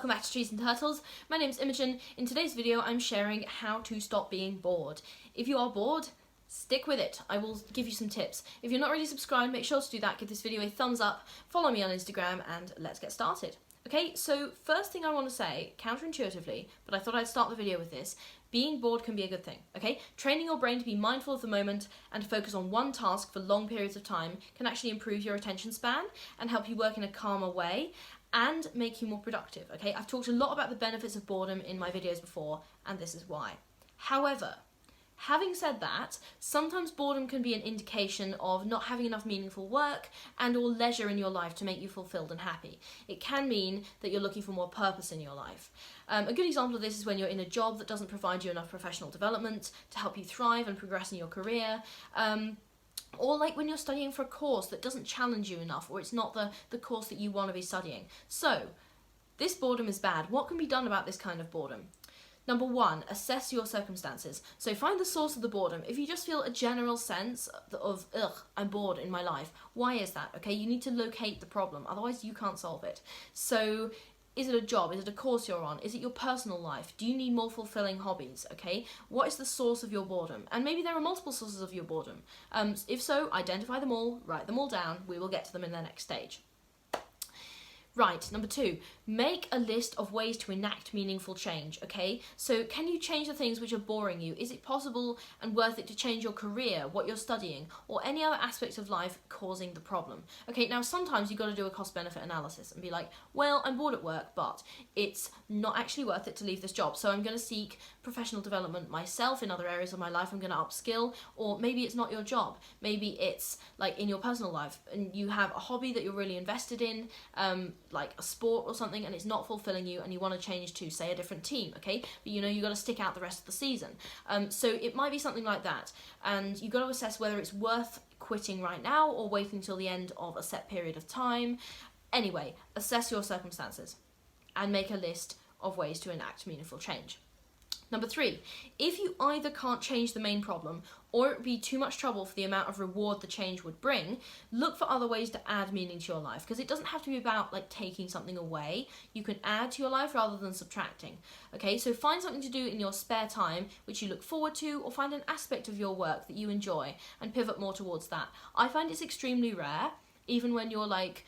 welcome back to Trees and Turtles. My name's Imogen. In today's video I'm sharing how to stop being bored. If you are bored, stick with it. I will give you some tips. If you're not already subscribed, make sure to do that. Give this video a thumbs up, follow me on Instagram, and let's get started. Okay, so first thing I want to say, counterintuitively, but I thought I'd start the video with this, being bored can be a good thing, okay? Training your brain to be mindful of the moment and to focus on one task for long periods of time can actually improve your attention span and help you work in a calmer way and make you more productive, okay? I've talked a lot about the benefits of boredom in my videos before, and this is why. However, having said that, sometimes boredom can be an indication of not having enough meaningful work and or leisure in your life to make you fulfilled and happy. It can mean that you're looking for more purpose in your life. A good example of this is when you're in a job that doesn't provide you enough professional development to help you thrive and progress in your career. Or like when you're studying for a course that doesn't challenge you enough, or it's not the course that you want to be studying. So, this boredom is bad. What can be done about this kind of boredom? Number one, assess your circumstances. So find the source of the boredom. If you just feel a general sense of, I'm bored in my life, why is that? Okay, you need to locate the problem, otherwise you can't solve it. So, is it a job? Is it a course you're on? Is it your personal life? Do you need more fulfilling hobbies? Okay, what is the source of your boredom? And maybe there are multiple sources of your boredom. If so, identify them all, write them all down. We will get to them in the next stage. Right, number two, make a list of ways to enact meaningful change, okay? So can you change the things which are boring you? Is it possible and worth it to change your career, what you're studying, or any other aspects of life causing the problem? Okay, now sometimes you've got to do a cost-benefit analysis and be like, well, I'm bored at work, but it's not actually worth it to leave this job, so I'm going to seek professional development myself in other areas of my life. I'm going to upskill, or maybe it's not your job. Maybe it's like in your personal life and you have a hobby that you're really invested in, like a sport or something, and it's not fulfilling you and you want to change to, say, a different team, okay? But you know you got to stick out the rest of the season. So it might be something like that, and you've got to assess whether it's worth quitting right now or waiting till the end of a set period of time. Anyway, assess your circumstances and make a list of ways to enact meaningful change. Number three, if you either can't change the main problem or it would be too much trouble for the amount of reward the change would bring, look for other ways to add meaning to your life, because it doesn't have to be about like taking something away. You can add to your life rather than subtracting. Okay, so find something to do in your spare time which you look forward to, or find an aspect of your work that you enjoy and pivot more towards that. I find it's extremely rare, even when you're like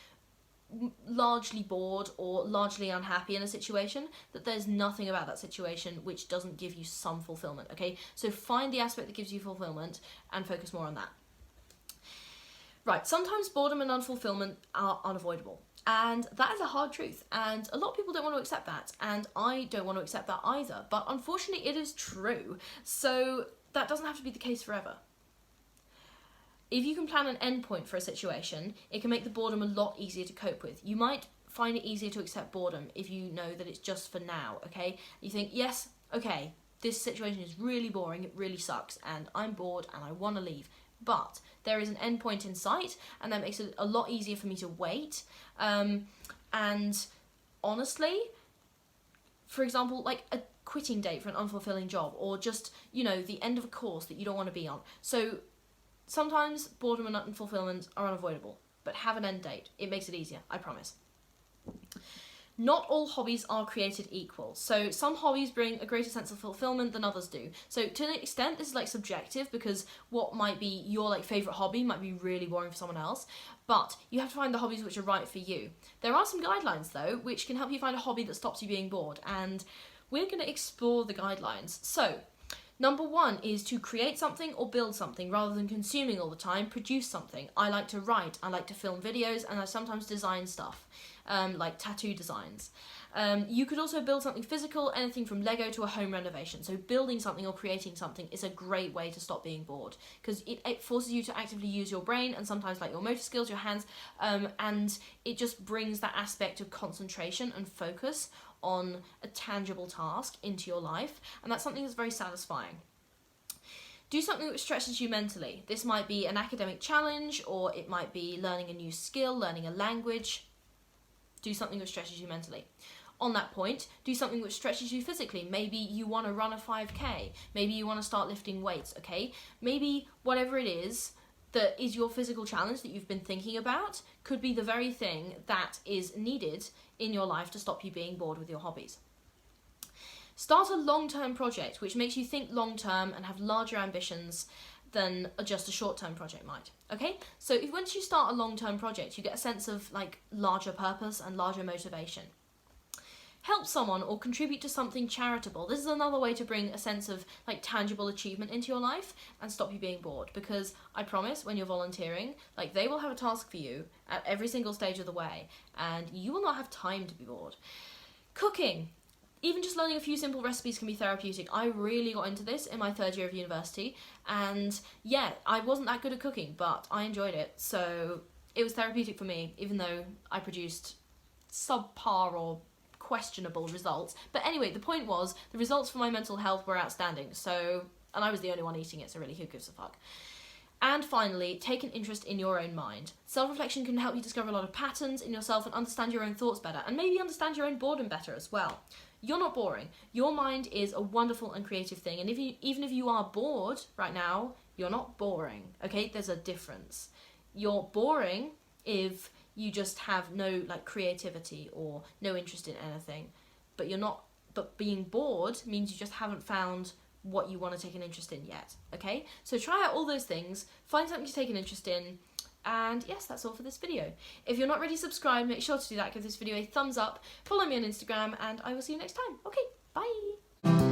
largely bored or largely unhappy in a situation, that there's nothing about that situation which doesn't give you some fulfillment, okay? So find the aspect that gives you fulfillment and focus more on that. Right, sometimes boredom and unfulfillment are unavoidable. And that is a hard truth, and a lot of people don't want to accept that, and I don't want to accept that either, but unfortunately it is true. So that doesn't have to be the case forever. If you can plan an endpoint for a situation, it can make the boredom a lot easier to cope with. You might find it easier to accept boredom if you know that it's just for now, okay? You think, yes, okay, this situation is really boring, it really sucks, and I'm bored and I want to leave. But there is an endpoint in sight, and that makes it a lot easier for me to wait. And honestly, for example, like a quitting date for an unfulfilling job, or just, you know, the end of a course that you don't want to be on. So sometimes boredom and unfulfillment are unavoidable, but have an end date. It makes it easier, I promise. Not all hobbies are created equal. So some hobbies bring a greater sense of fulfillment than others do. So to an extent, this is like subjective, because what might be your like favorite hobby might be really boring for someone else, but you have to find the hobbies which are right for you. There are some guidelines though, which can help you find a hobby that stops you being bored, and we're going to explore the guidelines. So, number one is to create something or build something rather than consuming all the time. Produce something. I like to write, I like to film videos, and I sometimes design stuff, like tattoo designs. You could also build something physical, anything from Lego to a home renovation. So building something or creating something is a great way to stop being bored, because it forces you to actively use your brain and sometimes like your motor skills, your hands, and it just brings that aspect of concentration and focus on a tangible task into your life, and that's something that's very satisfying. Do something which stretches you mentally. This might be an academic challenge, or it might be learning a new skill, learning a language. Do something which stretches you mentally. On that point, do something which stretches you physically. Maybe you want to run a 5K. Maybe you want to start lifting weights, okay? Maybe whatever it is, that is your physical challenge that you've been thinking about could be the very thing that is needed in your life to stop you being bored with your hobbies. Start a long-term project which makes you think long-term and have larger ambitions than just a short-term project might. Okay? So once you start a long-term project, you get a sense of like larger purpose and larger motivation. Help someone or contribute to something charitable. This is another way to bring a sense of like tangible achievement into your life and stop you being bored, because I promise when you're volunteering, like they will have a task for you at every single stage of the way and you will not have time to be bored. Cooking. Even just learning a few simple recipes can be therapeutic. I really got into this in my 3rd year of university, and yeah, I wasn't that good at cooking, but I enjoyed it, so it was therapeutic for me, even though I produced subpar or questionable results. But anyway, the point was, the results for my mental health were outstanding, so, and I was the only one eating it, so really, who gives a fuck? And finally, take an interest in your own mind. Self-reflection can help you discover a lot of patterns in yourself and understand your own thoughts better, and maybe understand your own boredom better as well. You're not boring. Your mind is a wonderful and creative thing, and even if you are bored right now, you're not boring, okay? There's a difference. You're boring if you just have no like creativity or no interest in anything, but being bored means you just haven't found what you want to take an interest in yet, okay? So try out all those things, find something to take an interest in, and yes, that's all for this video. If you're not already subscribed, make sure to do that, give this video a thumbs up, follow me on Instagram, and I will see you next time. Okay, bye!